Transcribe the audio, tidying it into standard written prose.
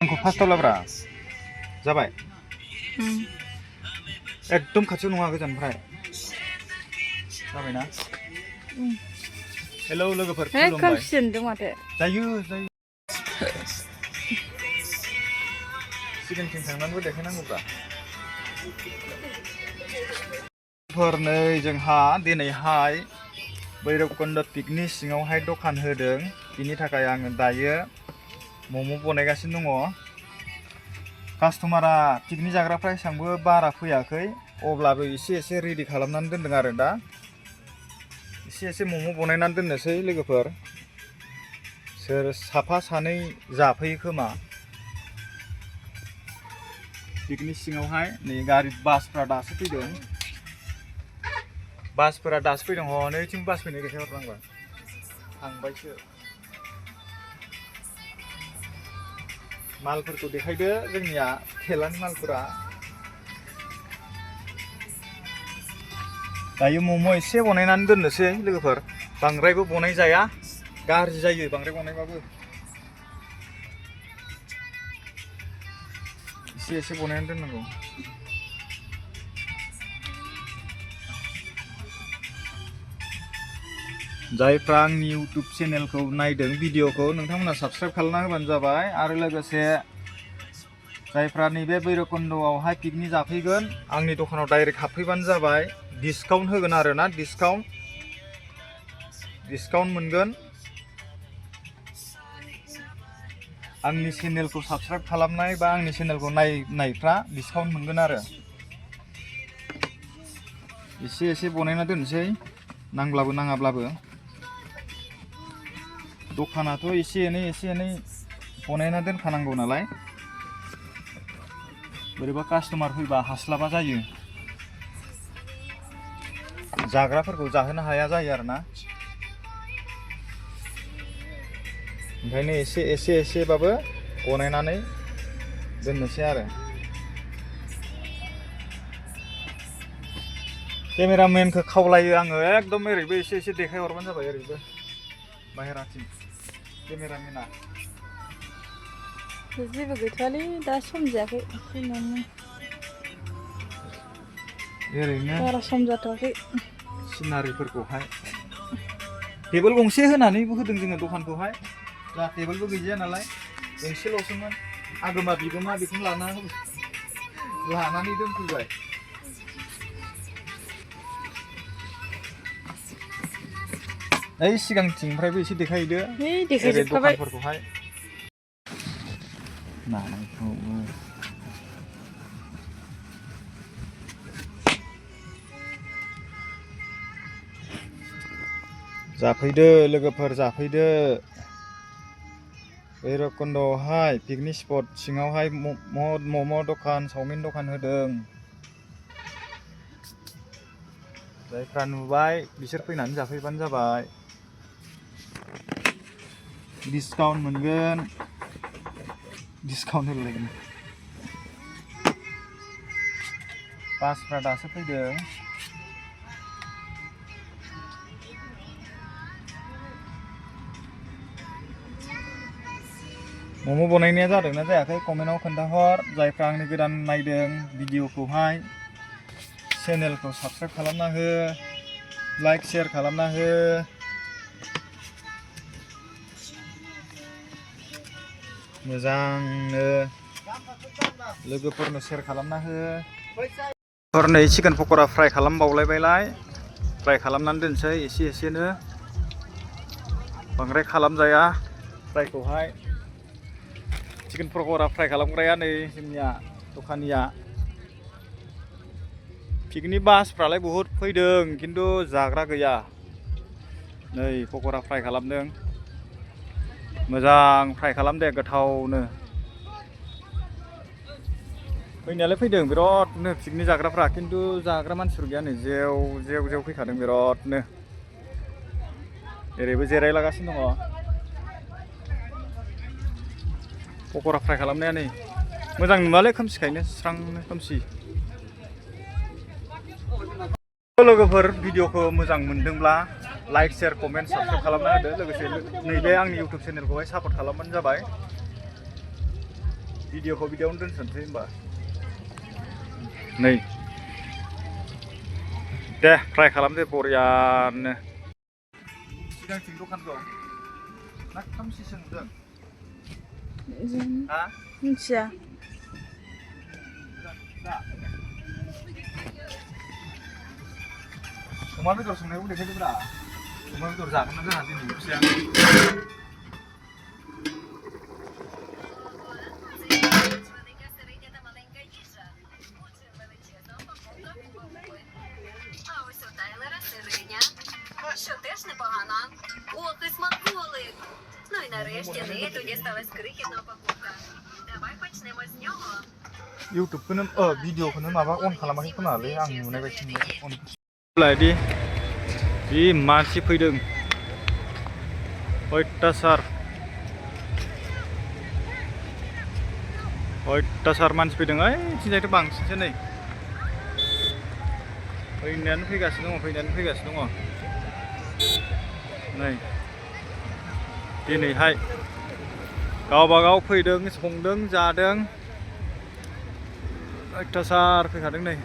आंखौ फार्स्टआव लाब्रा जाबाय एकदम खाथियाव नङा गोजाननिफ्राय जाबायना हेलौ लोगोफोर खुलुमबाय जायो सिगांथिं थांनानैबो देखायनांगौब्रा नै जोंहा दिनैहाय भैरबकुन्द पिकनि सिङावहाय दखान होदों बिनि थाखाय आङो दायो मम' बनायगासिनो दङ कास्टमारा पिकनि जाग्राफ्रा एसेबांबो बारा फैयाखै अब्लाबो एसे रेडि खालामनानै दोनदों आरो दा एसे मम' बनायनानै दोननोसै लोगोफोर सोर साफा सानै जाफैयो खोमा पिकनि सिङावहाय नै गारि बासफ्रा दासो फैदों नैथिं बास फैनाय देखायहरनांगौ थांबायसो मालफोरखौ देखायदो जोंनिया थेलानि मालफोरा दायो मम' एसे बनायनानै दोननोसै लोगोफोर बांद्रायबो बनाय जाया गाज्रि जायो बांद्राय बनायबाबो एसे बनायनानै दोननांगौ जायफ्रा आंनि इउटुब चेनेलखौ नायदों भिडिअखौ नोंथांमोना साबस्क्राइब खालामना होबानो जाबाय आरो लोगोसे जायफ्रा नैबे भैरबकुन्दआवहाय पिकनिक जाफैगोन आंनि दखानाव डाइरेक्ट हाबफैबानो जाबाय डिसकाउन्ट होगोन आरो ना डिसकाउन्ट मोनगोन आंनि चेनेलखौ साबस्क्राइब खालामनाय बा आंनि चेनेलखौ नायनायफ्रा डिसकाउन्ट मोनगोन आरो एसे बनायना दोनसै नांब्लाबो नाङाब्लाबो दखानाथ' एसे एनै बनायना दोनखानांगौ नालाय बोरैबा कास्टमार फैबा हास्लाबा जायो जाग्राफोरखौ जाहोनो हाया जायो आरोना ओंखायनो एसेबाबो बनायनानै दोननोसै आरो केमेरामेनखौ खावलायो आङो एकदम ओरैबो एसे देखायहरबानो जाबाय ओरैबो बाहेराथिं केमेरामेना जेबो गैथ'वालै दा सम जायाखै ओरैनो बारा सम जाथ'वाखै सिनारिफोरखौहाय टेबोल गंसे होनानैबो होदों जोङो दखानखौहाय जा टेबोलबो गैजाया नालाय गंसेल'सोमोन आगोमा बिगोमा बेखौनो लानानै दोनफैबाय ओइ सिगांथिंनिफ्रायबो एसे देखायदो ओरै दखानफोरखौहाय नानायखौ जाफैदो लोगोफोर जाफैदो भैरबकुन्दआवहाय पिकनिक स्पट सिङावहाय मम' दखान चावमिन दखान होदों जायफ्रा नुबाय बिसोर फैनानै जाफैबानो जाबाय डिसकाउन्ट मोनगोन डिसकाउन्ट होलायगोन बासफ्रा दासो फैदों मम' बनायनाया जादोंना जायाखै कमेन्टआव खोन्थाहर जायफ्रा आंनि गोदान नायदों भिडिअखौहाय चेनेलखौ साबस्क्राइब खालामना हो लाइक शेयार खालामना हो मोजांनो लोगोफोरनो शेयार खालामना हो हरनै चिकेन पक'रा फ्राय खालामबावलायबायलाय फ्राय खालामनानै दोनसै एसेनो बांद्राय खालामजाया फ्रायखौहाय चिकेन पक'रा फ्राय खालामग्राया नै जोंनिया दखानिया पिकनिक बासफ्रालाय बहुद फैदों खिन्थु जाग्रा गैया नै पक'रा फ्राय खालामदों मोजां फ्राय खालामदे गोथावनो फैनायालाय फैदों बिरादनो पिकनिक जाग्राफ्रा खिन्थु जाग्रा मानसिफोर गैया नै जेव फैखादों बिरादनो ओरैबो जिरायलागासिनो दङ पक'रा फ्राय खालामनाया नै मोजां नुवालै खोमसिखायनो स्रांनो खोमसि लोगोफोर भिडिअखौ मोजां मोनदोंब्ला लाइक शेयार कमेन्ट साबस्क्राइब खालामना होदो लोगोसे नैबे आंनि इउटुब चेनेलखौहाय सापर्ट खालामबानो जाबाय भिडिअखौ बिदियावनो दोनसनसै होमबा नै दे फ्राय खालामदो बरियानो सिगांथिं दखान दं ना खोमसिसो नुदों हा मिथिया अमा बेदर संनायखौ देखायदोब्रा अमा बेदर जागोन ना जोंहा दिनै फिसाया Що теж непогано. Ох, і смаколик. Ну і нарешті нею дісталась крихітна упаковка. Давай почнемо з нього. इउटुबखौनो भिडिअखौनो माबा अन खालामाखै खोनालै आं नुनाय बायदि अन लायदि जि मानसि फैदों अयथासार मानसि फैदों ओइ थिंजायथ' बांसिनसो नै फैगासिनो दङ नै दिनैहाय गावबागाव फैदों संदों जादों अयथासार फैखादों नै